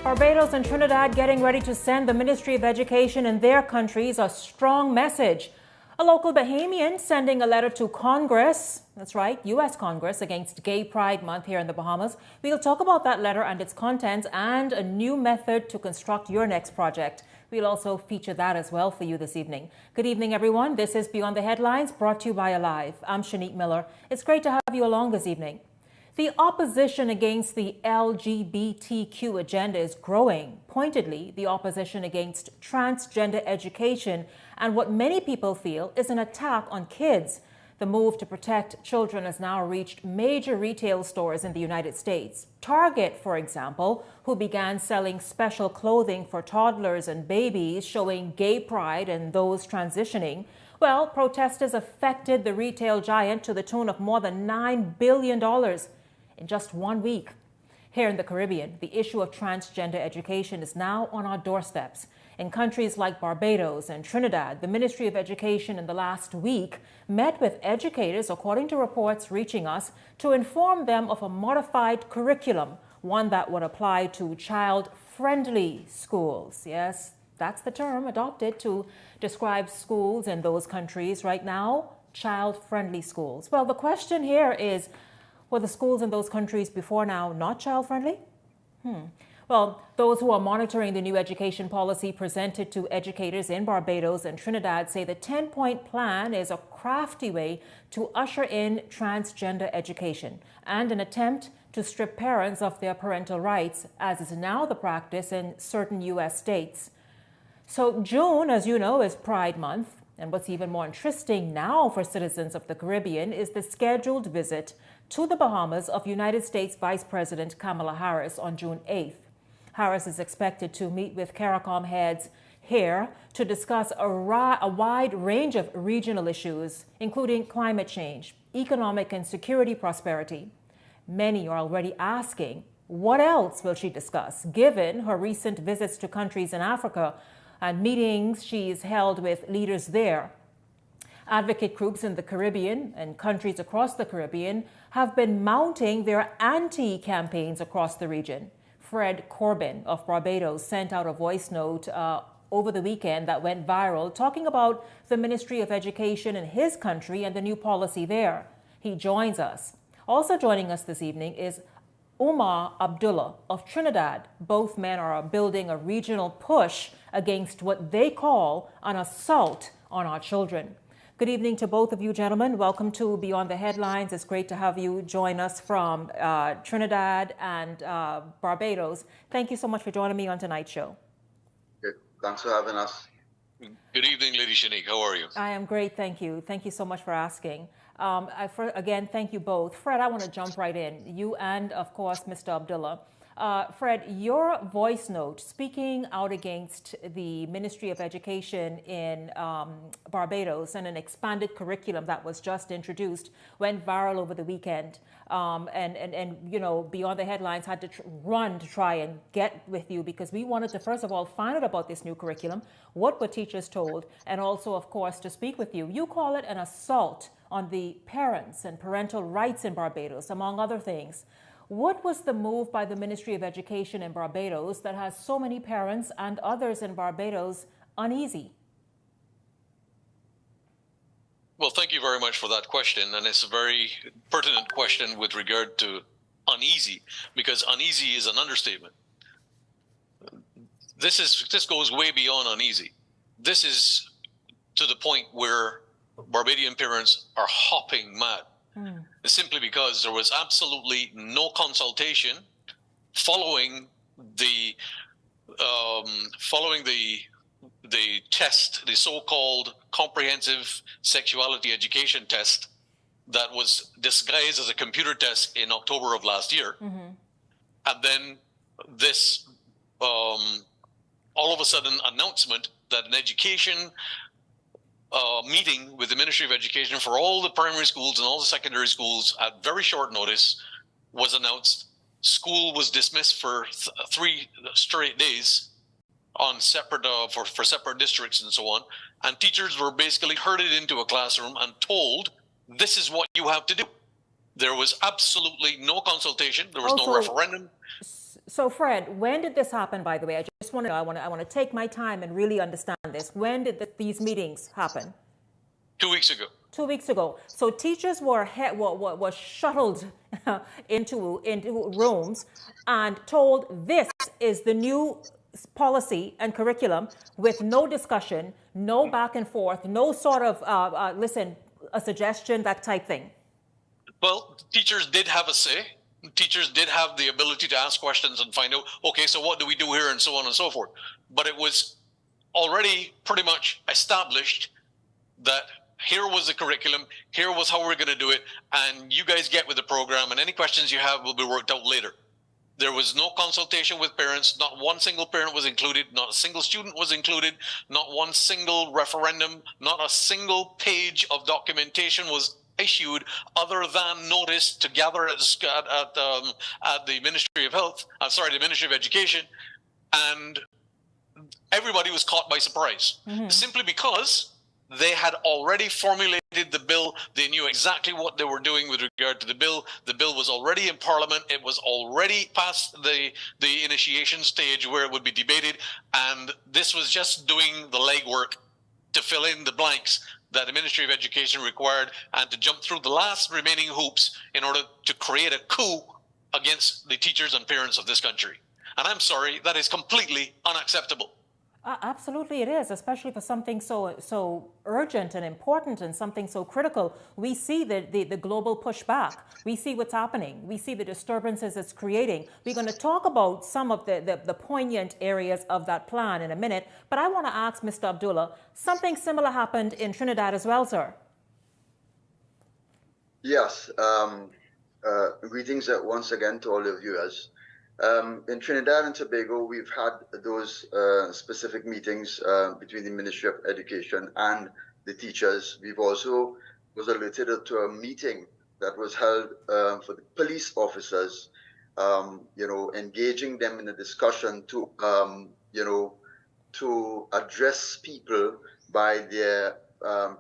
Barbados and Trinidad getting ready to send the Ministry of Education in their countries a strong message. A local Bahamian sending a letter to Congress, that's right, U.S. Congress, against Gay Pride Month here in the Bahamas. We'll talk about that letter and its contents and a new method to construct your next project. We'll also feature that as well for you this evening. Good evening, everyone. This is Beyond the Headlines, brought to you by Alive. I'm Shanique Miller. It's great to have you along this evening. The opposition against the LGBTQ agenda is growing. Pointedly, the opposition against transgender education and what many people feel is an attack on kids. The move to protect children has now reached major retail stores in the United States. Target, for example, who began selling special clothing for toddlers and babies showing gay pride and those transitioning. Well, protesters affected the retail giant to the tune of more than $9 billion in just 1 week. Here in the Caribbean, the issue of transgender education is now on our doorsteps. In countries like Barbados and Trinidad, the Ministry of Education in the last week met with educators, according to reports reaching us, to inform them of a modified curriculum, one that would apply to child-friendly schools. Yes, that's the term adopted to describe schools in those countries right now, child-friendly schools. Well, the question here is, were the schools in those countries before now not child-friendly? Well, those who are monitoring the new education policy presented to educators in Barbados and Trinidad say the 10-point plan is a crafty way to usher in transgender education and an attempt to strip parents of their parental rights, as is now the practice in certain U.S. states. So June, as you know, is Pride Month. And what's even more interesting now for citizens of the Caribbean is the scheduled visit to the Bahamas of United States Vice President Kamala Harris on June 8th. Harris is expected to meet with CARICOM heads here to discuss a wide range of regional issues, including climate change, economic and security prosperity. Many are already asking, what else will she discuss, given her recent visits to countries in Africa and meetings she's held with leaders there? Advocate groups in the Caribbean and countries across the Caribbean have been mounting their anti-campaigns across the region. Fred Corbin of Barbados sent out a voice note over the weekend that went viral, talking about the Ministry of Education in his country and the new policy there. He joins us. Also joining us this evening is Umar Abdullah of Trinidad. Both men are building a regional push against what they call an assault on our children. Good evening to both of you, gentlemen. Welcome to Beyond the Headlines. It's great to have you join us from Trinidad and Barbados. Thank you so much for joining me on tonight's show. Good. Thanks for having us. Good evening, Lady Shanique. How are you? I am great, thank you. Thank you so much for asking. Again, thank you both. Fred, I want to jump right in. You and, of course, Mr. Abdullah. Fred, your voice note speaking out against the Ministry of Education in Barbados and an expanded curriculum that was just introduced went viral over the weekend. And you know, Beyond the Headlines had to run to try and get with you because we wanted to, first of all, find out about this new curriculum, what were teachers told, and also, of course, to speak with you. You call it an assault on the parents and parental rights in Barbados, among other things. What was the move by the Ministry of Education in Barbados that has so many parents and others in Barbados uneasy? Well, thank you very much for that question. And it's a very pertinent question with regard to uneasy, because uneasy is an understatement. This goes way beyond uneasy. This is to the point where Barbadian parents are hopping mad. Simply because there was absolutely no consultation following the test, the so-called comprehensive sexuality education test that was disguised as a computer test in October of last year. And then this all of a sudden announcement that an education meeting with the Ministry of Education for all the primary schools and all the secondary schools at very short notice was announced. School was dismissed for 3 straight days on separate for separate districts and so on. And teachers were basically herded into a classroom and told, this is what you have to do. There was absolutely no consultation. There was no referendum. So, Fred, when did this happen, by the way? I just want to know, I want to take my time and really understand this. When did these meetings happen? 2 weeks ago. 2 weeks ago. So teachers were shuttled into rooms and told this is the new policy and curriculum with no discussion, no back and forth, no sort of, listen, a suggestion, that type thing. Well, teachers did have a say. Teachers did have the ability to ask questions and find out, okay, so what do we do here, and so on and so forth. But it was already pretty much established that here was the curriculum, here was how we're going to do it, and you guys get with the program, and any questions you have will be worked out later. There was no consultation with parents. Not one single parent was included. Not a single student was included. Not one single referendum. Not a single page of documentation was issued other than notice to gather at the Ministry of Health, the Ministry of Education, and everybody was caught by surprise, simply because they had already formulated the bill. They knew exactly what they were doing with regard to the bill. The bill was already in Parliament. It was already past the initiation stage where it would be debated, and this was just doing the legwork to fill in the blanks that the Ministry of Education required and to jump through the last remaining hoops in order to create a coup against the teachers and parents of this country. And I'm sorry, that is completely unacceptable. Absolutely it is, especially for something so urgent and important and something so critical. We see the global pushback. We see what's happening. We see the disturbances it's creating. We're going to talk about some of the poignant areas of that plan in a minute. But I want to ask Mr. Abdullah, something similar happened in Trinidad as well, sir. Yes. Greetings once again to all the viewers. In Trinidad and Tobago, we've had those specific meetings between the Ministry of Education and the teachers. We've also was alerted to a meeting that was held for the police officers, engaging them in a discussion to, to address people by their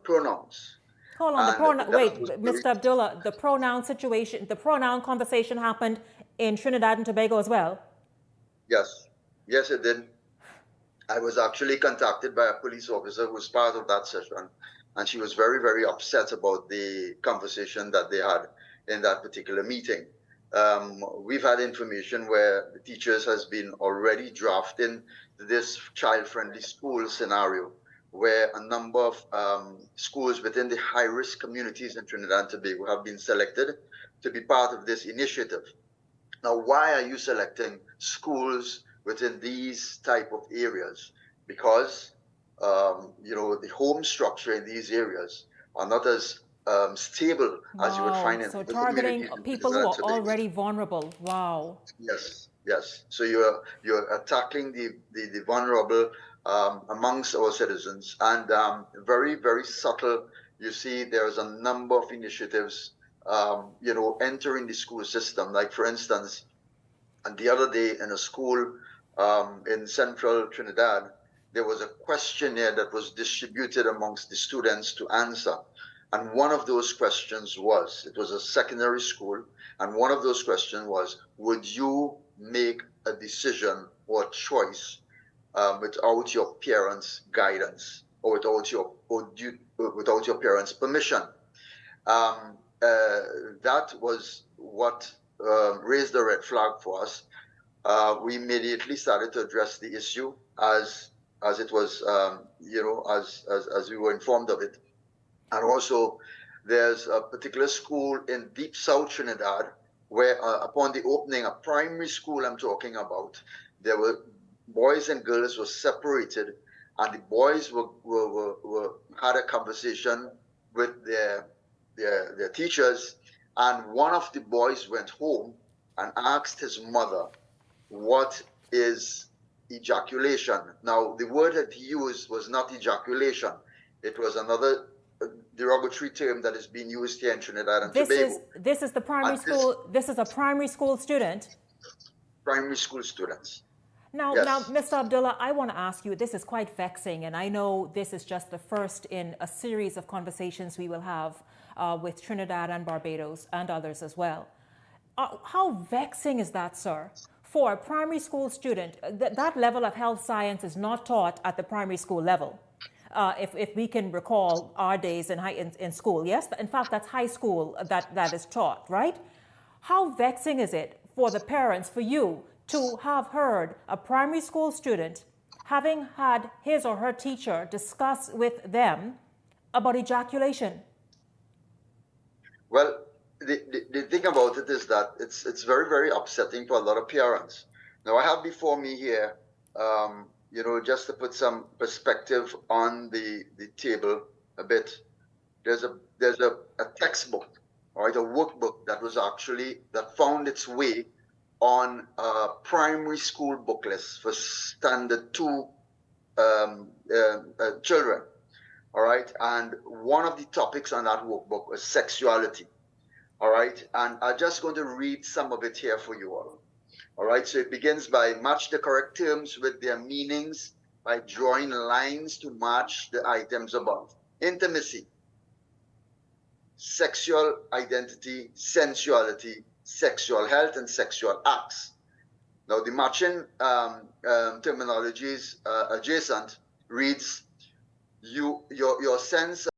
pronouns. Hold on, wait, Mr. Abdullah, the pronoun situation, the pronoun conversation happened in Trinidad and Tobago as well? Yes. Yes, it did. I was actually contacted by a police officer who was part of that session, and she was very, very upset about the conversation that they had in that particular meeting. We've had information where the teachers has been already drafting this child-friendly school scenario, where a number of schools within the high-risk communities in Trinidad and Tobago have been selected to be part of this initiative. Now, why are you selecting schools within these type of areas? Because, the home structure in these areas are not as stable as you would find in so targeting people who are already vulnerable. Wow. Yes, yes. So you're tackling the vulnerable amongst our citizens, and very, very subtle. You see, there's a number of initiatives entering the school system. Like, for instance, and the other day in a school in central Trinidad, there was a questionnaire that was distributed amongst the students to answer. And one of those questions was, it was a secondary school, and one of those questions was, would you make a decision or a choice without your parents' guidance or without your parents' permission? That was what raised the red flag for us. We immediately started to address the issue as it was, as we were informed of it. And also, there's a particular school in deep South Trinidad where, upon the opening, a primary school I'm talking about, there were boys and girls were separated, and the boys had a conversation with their teachers, and one of the boys went home and asked his mother, what is ejaculation? Now, the word that he used was not ejaculation. It was another derogatory term that is being used here in Trinidad and Tobago. This is the primary school. This is a primary school student. Primary school students. Now, yes. Now, Mr. Abdullah, I want to ask you, this is quite vexing, and I know this is just the first in a series of conversations we will have with Trinidad and Barbados and others as well. How vexing is that, sir? for a primary school student, that level of health science is not taught at the primary school level. If we can recall our days in school, yes? In fact, that's high school that is taught, right? How vexing is it for the parents, for you, to have heard a primary school student having had his or her teacher discuss with them about ejaculation? Well, the thing about it is that it's very, very upsetting for a lot of parents. Now, I have before me here, just to put some perspective on the table a bit. There's a textbook, all right, a workbook that found its way on a primary school book list for standard 2 children. All right, and one of the topics on that workbook was sexuality. All right, and I'm just going to read some of it here for you all. All right, so it begins by match the correct terms with their meanings by drawing lines to match the items above. Intimacy, sexual identity, sensuality, sexual health, and sexual acts. Now, the matching terminologies adjacent reads, your sense